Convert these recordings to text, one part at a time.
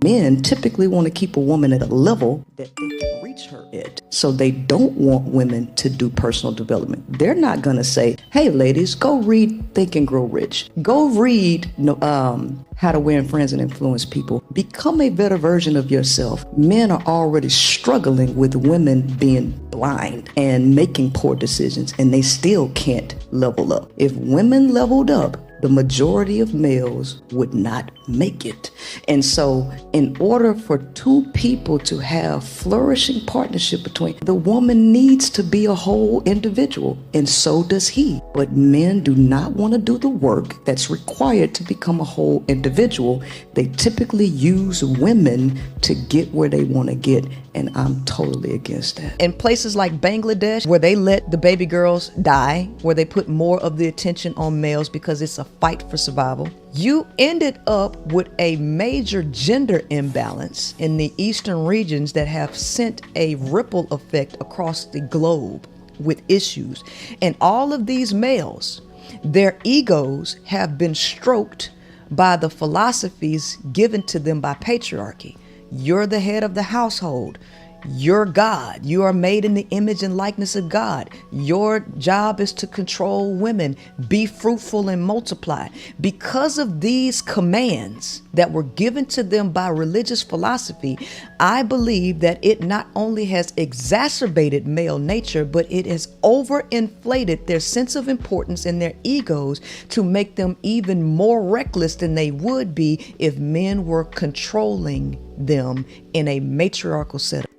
Men typically want to keep a woman at a level that they can reach her at. So they don't want women to do personal development. They're not going to say, hey, ladies, go read Think and Grow Rich. Go read How to Win Friends and Influence People. Become a better version of yourself. Men are already struggling with women being blind and making poor decisions, and they still can't level up. If women leveled up, the majority of males would not make it. And so in order for two people to have flourishing partnership between, the woman needs to be a whole individual, and so does he. But men do not want to do the work that's required to become a whole individual. They typically use women to get where they want to get, and I'm totally against that. In places like Bangladesh, where they let the baby girls die, where they put more of the attention on males because it's a fight for survival, you ended up with a major gender imbalance in the eastern regions that have sent a ripple effect across the globe with issues. And all of these males, their egos have been stroked by the philosophies given to them by patriarchy. You're the head of the household. You're God. You are made in the image and likeness of God. Your job is to control women. Be fruitful and multiply. Because of these commands that were given to them by religious philosophy, I believe that it not only has exacerbated male nature, but it has overinflated their sense of importance and their egos to make them even more reckless than they would be if men were controlling them in a matriarchal setup.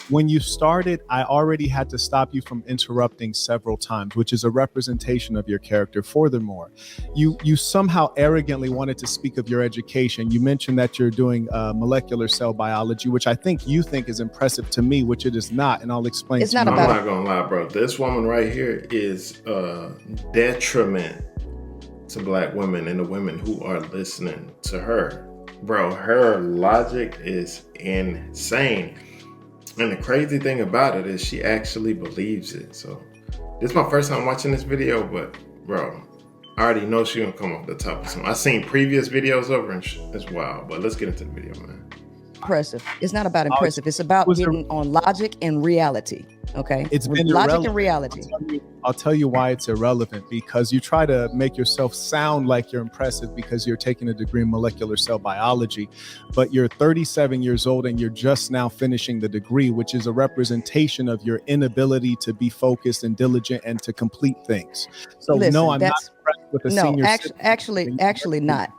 When you started, I already had to stop you from interrupting several times, which is a representation of your character. Furthermore, you somehow arrogantly wanted to speak of your education. You mentioned that you're doing molecular cell biology, which I think you think is impressive to me, which it is not, and I'll explain. It's not about. I'm not gonna lie, bro. This woman right here is a detriment to Black women and the women who are listening to her. Bro, her logic is insane. And the crazy thing about it is she actually believes it. So this is my first time watching this video, but bro, I already know she gonna come off the top of some. I've seen previous videos of her and it's wild, but let's get into the video, man. Impressive. It's not about impressive. It's about getting on logic and reality. Okay. It's been logic irrelevant. And reality. I'll tell you why it's irrelevant, because you try to make yourself sound like you're impressive because you're taking a degree in molecular cell biology, but you're 37 years old and you're just now finishing the degree, which is a representation of your inability to be focused and diligent and to complete things. So listen, no, I'm not impressed with a senior. Actually not.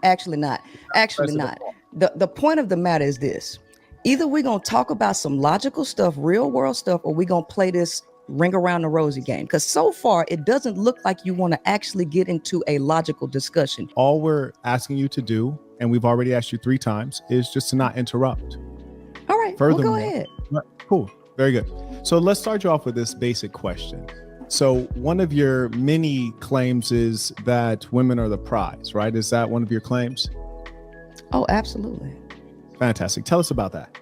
The point of the matter is this. Either we're going to talk about some logical stuff, real world stuff, or we're going to play this ring around the rosy game. Because so far, it doesn't look like you want to actually get into a logical discussion. All we're asking you to do, and we've already asked you 3 times, is just to not interrupt. All right, well, go ahead. Cool, very good. So let's start you off with this basic question. So one of your many claims is that women are the prize, right? Is that one of your claims? Oh, absolutely. Fantastic. Tell us about that.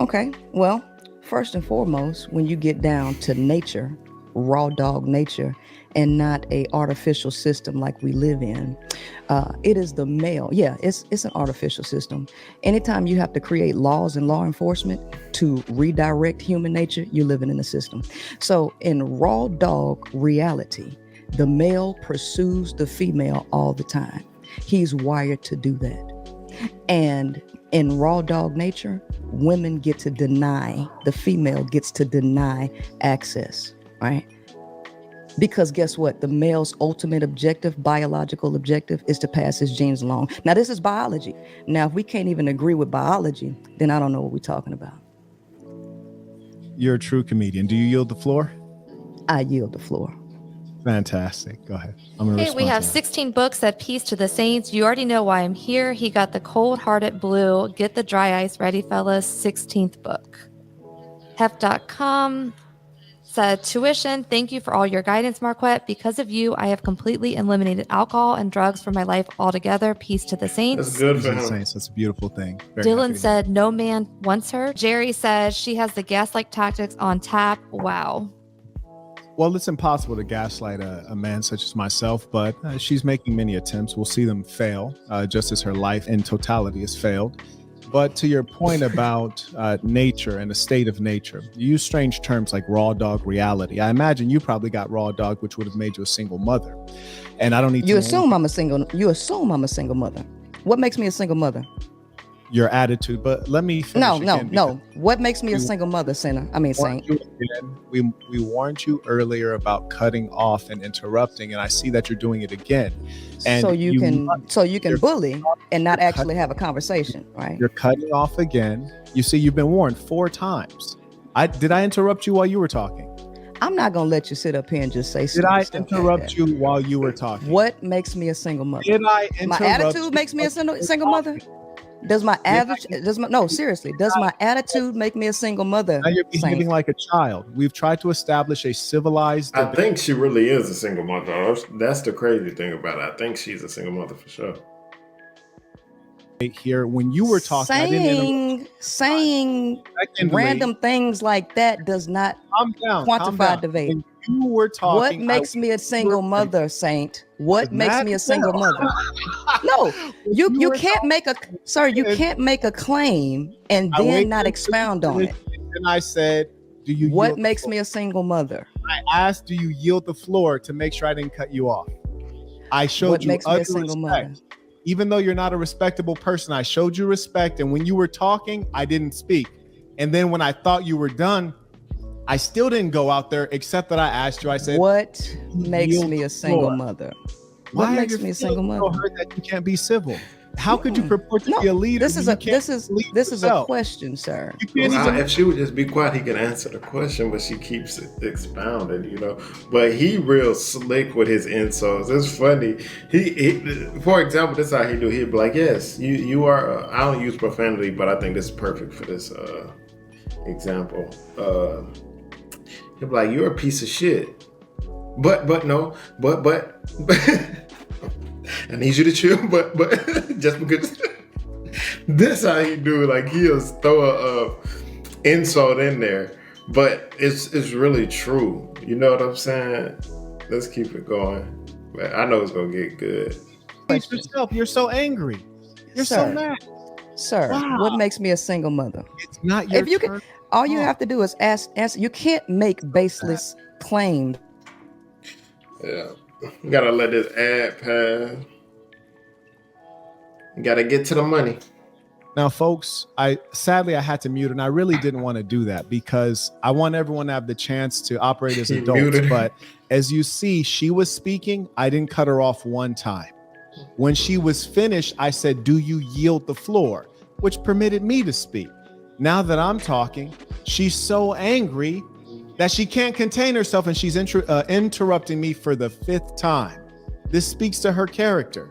Okay. Well, first and foremost, when you get down to nature, raw dog nature, and not a artificial system like we live in, it is the male. Yeah, it's an artificial system. Anytime you have to create laws and law enforcement to redirect human nature, you're living in a system. So in raw dog reality, the male pursues the female all the time. He's wired to do that. And in raw dog nature, women get to deny, the female gets to deny access, right? Because guess what? The male's ultimate objective, biological objective, is to pass his genes along. Now, this is biology. Now, if we can't even agree with biology, then I don't know what we're talking about. You're a true comedian. Do you yield the floor? I yield the floor. Fantastic. Go ahead. Hey, we have 16 books at Peace to the Saints. You already know why I'm here. He got the cold-hearted blue. Get the dry ice ready, fellas. 16th book. Hef.com said, tuition, thank you for all your guidance, Marquette. Because of you, I have completely eliminated alcohol and drugs from my life altogether. Peace to the Saints. That's good for him. That's a beautiful thing. Very Dylan said, no man wants her. Jerry said, she has the gaslight tactics on tap. Wow. Well, it's impossible to gaslight a man such as myself, but she's making many attempts. We'll see them fail, just as her life in totality has failed. But to your point about nature and the state of nature, you use strange terms like raw dog reality. I imagine you probably got raw dog, which would have made you a single mother. And I don't need You to assume I'm a single mother. What makes me a single mother? your attitude, but let me finish No. What makes me a single mother, Saint? We warned you earlier about cutting off and interrupting, and I see that you're doing it again. And so you can bully and not actually have a conversation, right? You're cutting off again. You see, you've been warned 4 times. Did I interrupt you while you were talking? I'm not gonna let you sit up here and just say. Did I interrupt you while you were talking? What makes me a single mother? Did I interrupt? My attitude makes me a single mother. Does my attitude make me a single mother? Now you're behaving like a child. We've tried to establish a civilized I think she really is a single mother. That's the crazy thing about it. I think she's a single mother for sure. Here, when you were talking, saying random things like that does not quantify debate. When you were talking, what makes me a single mother, Saint? What makes me a single mother? No, you can't make a claim and then not expound on it. And I said, do you? What makes me a single mother? I asked, do you yield the floor to make sure I didn't cut you off? I showed you utter respect. Even though you're not a respectable person, I showed you respect. And when you were talking, I didn't speak. And then when I thought you were done, I still didn't go out there, except that I asked you, I said, what makes me a single mother? What makes me a single mother? So hurt that you can't be civil. How could you purport to be a leader? This is a question, sir. If she would just be quiet, he could answer the question, but she keeps expounding, But he real slick with his insults. It's funny. He for example, this is how he do. He'd be like, "Yes, you are." I don't use profanity, but I think this is perfect for this example. He'd be like, "You're a piece of shit," but I need you to chill, but just because that's how he do it. Like he'll throw a insult in there, but it's really true. You know what I'm saying? Let's keep it going. But I know it's gonna get good. You're so angry. You're so mad, sir. Wow. What makes me a single mother? It's not your turn. All you have to do is answer. You can't make baseless claims. Yeah. You gotta let this ad pass. You gotta get to the money. Now, folks, sadly I had to mute, and I really didn't want to do that because I want everyone to have the chance to operate as adults. But as you see, she was speaking. I didn't cut her off one time. When she was finished, I said, "Do you yield the floor?" which permitted me to speak. Now that I'm talking, she's so angry that she can't contain herself, and she's interrupting me for the 5th time. This speaks to her character.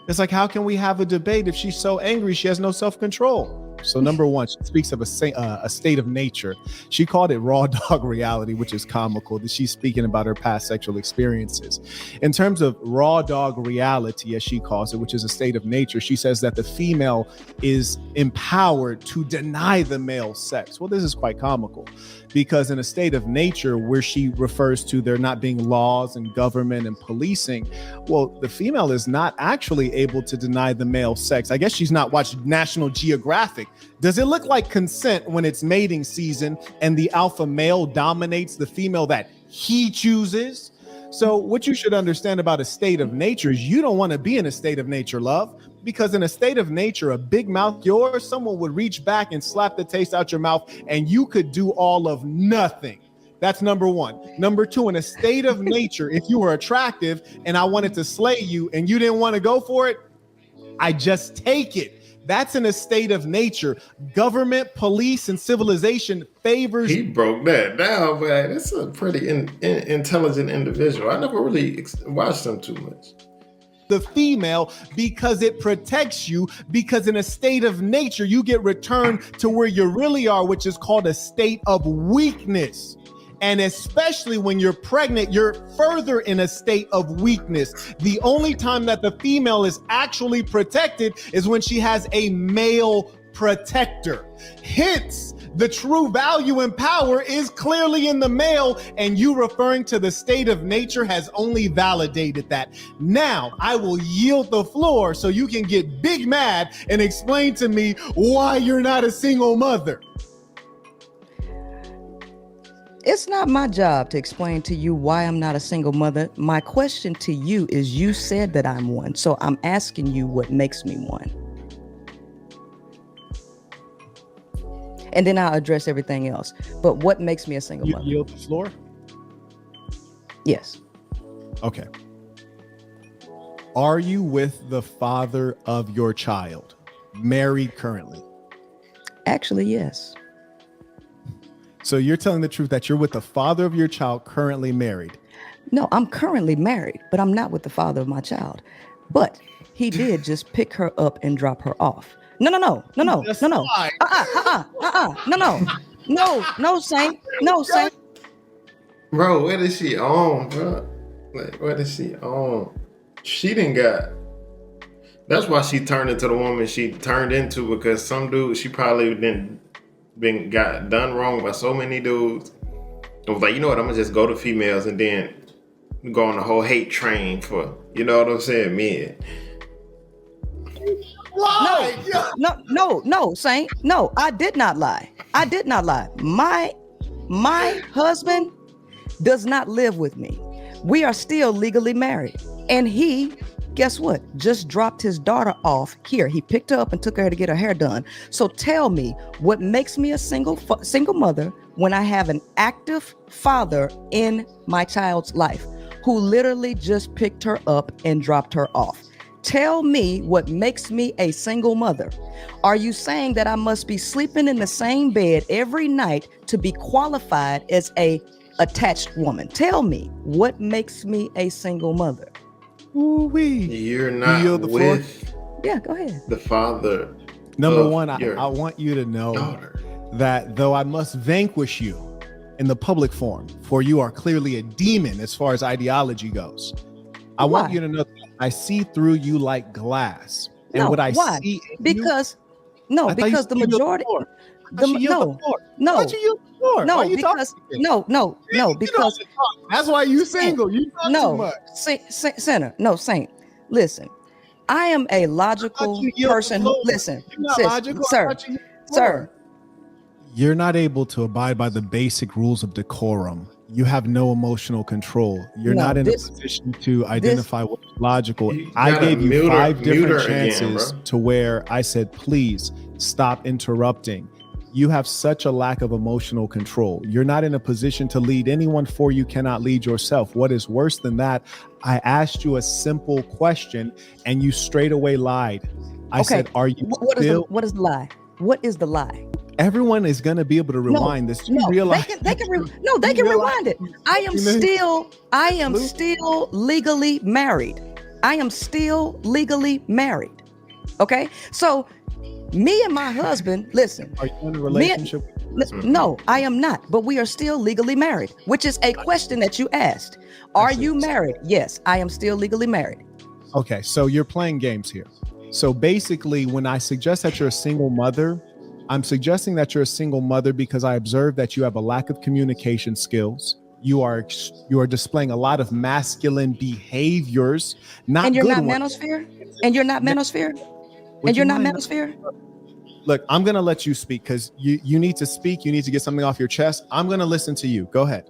It's like, how can we have a debate if she's so angry she has no self-control? So number one, she speaks of a state of nature. She called it raw dog reality, which is comical that she's speaking about her past sexual experiences. In terms of raw dog reality, as she calls it, which is a state of nature, she says that the female is empowered to deny the male sex. Well, this is quite comical because in a state of nature where she refers to there not being laws and government and policing, well, the female is not actually able to deny the male sex. I guess she's not watched National Geographic. Does it look like consent when it's mating season and the alpha male dominates the female that he chooses? So what you should understand about a state of nature is you don't want to be in a state of nature, love, because in a state of nature, a big mouth yours, someone would reach back and slap the taste out your mouth and you could do all of nothing. That's number one. Number two, in a state of nature, if you were attractive and I wanted to slay you and you didn't want to go for it, I just take it. That's in a state of nature. Government, police, and civilization favors. He broke that down, man. That's a pretty intelligent individual. I never really watched him too much. The female, because it protects you, because in a state of nature, you get returned to where you really are, which is called a state of weakness. And especially when you're pregnant, you're further in a state of weakness. The only time that the female is actually protected is when she has a male protector. Hence, the true value and power is clearly in the male, and you referring to the state of nature has only validated that. Now, I will yield the floor so you can get big mad and explain to me why you're not a single mother. It's not my job to explain to you why I'm not a single mother. My question to you is, you said that I'm one, so I'm asking you what makes me one. And then I'll address everything else. But what makes me a single mother? You yield the floor? Yes. Okay. Are you with the father of your child? Married currently? Actually, yes. So you're telling the truth that you're with the father of your child currently married? No, I'm currently married, but I'm not with the father of my child. But he did just pick her up and drop her off. No. No, Saint. No, Saint. Bro, what is she on, bro? Like, what is she on? She didn't got. That's why she turned into the woman she turned into, because some dude she probably got done wrong by so many dudes. I was like, you know what? I'm gonna just go to females and then go on the whole hate train for, you know what I'm saying, men. No, Saint. No, I did not lie. My husband does not live with me. We are still legally married. And he, guess what? Just dropped his daughter off here. He picked her up and took her to get her hair done. So tell me, what makes me a single mother when I have an active father in my child's life who literally just picked her up and dropped her off? Tell me what makes me a single mother. Are you saying that I must be sleeping in the same bed every night to be qualified as a attached woman? Tell me what makes me a single mother. Ooh-wee. You're not with yeah, go ahead. the father. Number one, I want you to know daughter. that though I must vanquish you in the public forum, for you are clearly a demon as far as ideology goes, I want you to know that I see through you like glass. And what I see because the majority because that's why you single. You talk too much. Saint. Listen, I am a logical person. Listen, sir. You're not able to abide by the basic rules of decorum. You have no emotional control. You're not in a position to identify what's logical. I gave you 5 different chances to where I said, please stop interrupting. You have such a lack of emotional control. You're not in a position to lead anyone, for you cannot lead yourself. What is worse than that, I asked you a simple question and you straight away lied. I said, are you what is the lie? What is the lie? Everyone is going to be able to rewind this. You realize they can rewind it. I am still legally married. I am still legally married. Okay? So me and my husband, listen. Are you in a relationship? No, I am not, but we are still legally married, which is a question that you asked. Are you married? Yes, I am still legally married. Okay, so you're playing games here. So basically, when I suggest that you're a single mother, I'm suggesting that you're a single mother because I observe that you have a lack of communication skills. You are displaying a lot of masculine behaviors, and you're not manosphere. And you're not manosphere. And you're not manosphere. Look, I'm gonna let you speak because you need to speak. You need to get something off your chest. I'm gonna listen to you. Go ahead.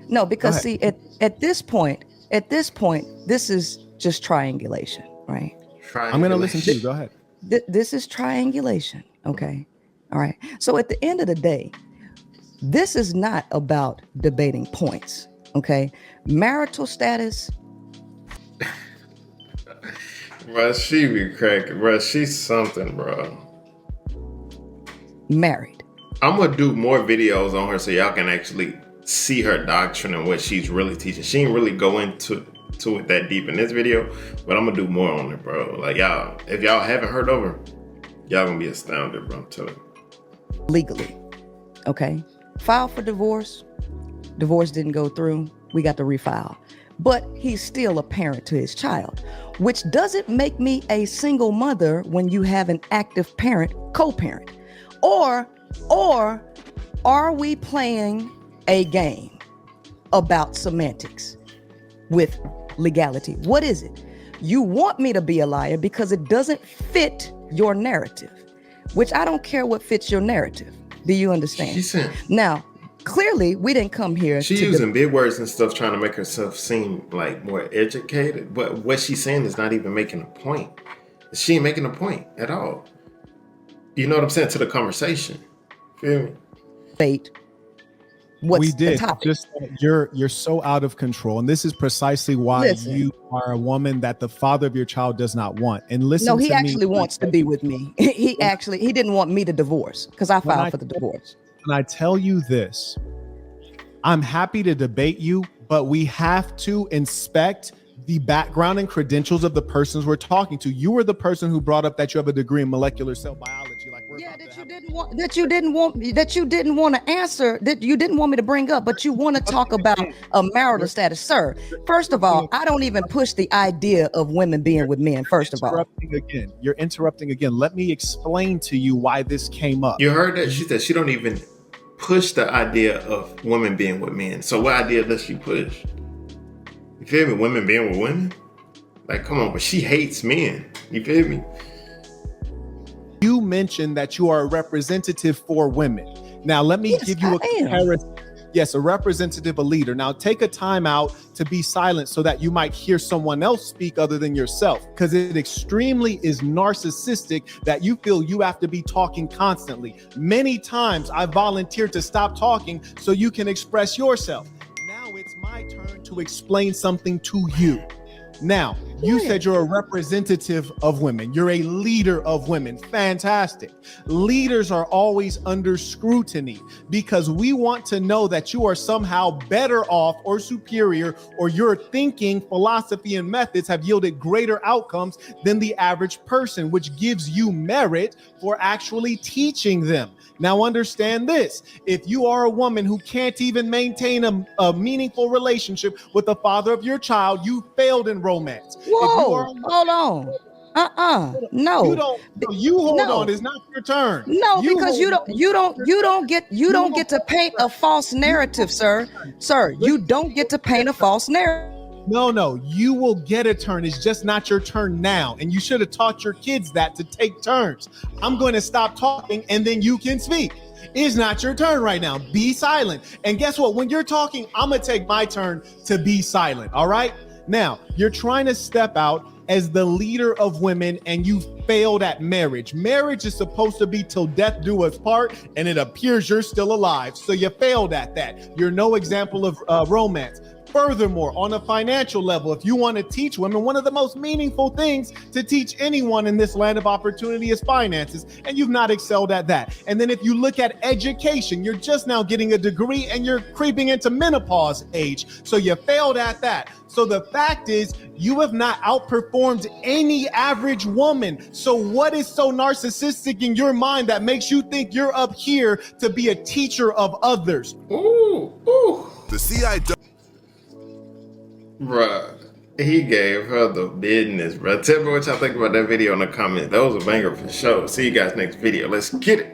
No, because see, at this point, this is just triangulation, right? I'm gonna listen to you. Go ahead. This is triangulation. Okay. All right. So at the end of the day, this is not about debating points. Okay. Marital status. Bro, she be cracking. Bro, she's something, bro. Married. I'm going to do more videos on her so y'all can actually see her doctrine and what she's really teaching. She didn't really go into it that deep in this video, but I'm going to do more on it, bro. Like, y'all, if y'all haven't heard of her, y'all going to be astounded, bro. I'm telling you. Legally. Okay. Filed for divorce. Divorce didn't go through. We got to refile. but he's still a parent to his child, which doesn't make me a single mother when you have an active parent, co-parent. Or are we playing a game about semantics with legality? What is it? You want me to be a liar because it doesn't fit your narrative, which I don't care what fits your narrative. Do you understand? Now, clearly, we didn't come here. She's using big words and stuff, trying to make herself seem like more educated. But what she's saying is not even making a point. She ain't making a point at all. You know what I'm saying? To the conversation. Feel me? Fate. What's we did. the topic? Just you're so out of control, and this is precisely why you are a woman that the father of your child does not want. And listen, no, he to actually me, wants to be with me. He didn't want me to divorce because I filed for the divorce. And I tell you this, I'm happy to debate you, but we have to inspect the background and credentials of the persons we're talking to. You were the person who brought up that you have a degree in molecular cell biology. That you didn't want to answer, that you didn't want me to bring up, but you want to talk about a marital status. Sir, first of all, I don't even push the idea of women being with men. First of all, you're interrupting again. Let me explain to you why this came up. You heard that? She said she don't even push the idea of women being with men. So what idea does she push? You feel me? Women being with women? Like, come on, but she hates men. You feel me? You mentioned that you are a representative for women. Now, let me give you a comparison. Yes, a representative, a leader. Now, take a time out to be silent so that you might hear someone else speak other than yourself, because it extremely is narcissistic that you feel you have to be talking constantly. Many times I volunteered to stop talking so you can express yourself. Now it's my turn to explain something to you. Now, you said you're a representative of women. You're a leader of women. Fantastic. Leaders are always under scrutiny because we want to know that you are somehow better off or superior, or your thinking, philosophy, and methods have yielded greater outcomes than the average person, which gives you merit for actually teaching them. Now, understand this. If you are a woman who can't even maintain a meaningful relationship with the father of your child, you failed in romance. Whoa, hold on. No. You hold on. It's not your turn. No, because you don't get to paint a false narrative, sir. Sir, you don't get to paint a false narrative. No, you will get a turn. It's just not your turn now. And you should have taught your kids that, to take turns. I'm going to stop talking and then you can speak. It's not your turn right now. Be silent. And guess what? When you're talking, I'm going to take my turn to be silent. All right? Now, you're trying to step out as the leader of women and you failed at marriage. Marriage is supposed to be till death do us part, and it appears you're still alive. So you failed at that. You're no example of romance. Furthermore, on a financial level, if you want to teach women, one of the most meaningful things to teach anyone in this land of opportunity is finances, and you've not excelled at that. And then if you look at education, you're just now getting a degree and you're creeping into menopause age. So you failed at that. So the fact is, you have not outperformed any average woman. So what is so narcissistic in your mind that makes you think you're up here to be a teacher of others? Ooh. The CIW. Bruh, he gave her the business, bruh. Tell me what y'all think about that video in the comments. That was a banger for sure. See you guys next video. Let's get it.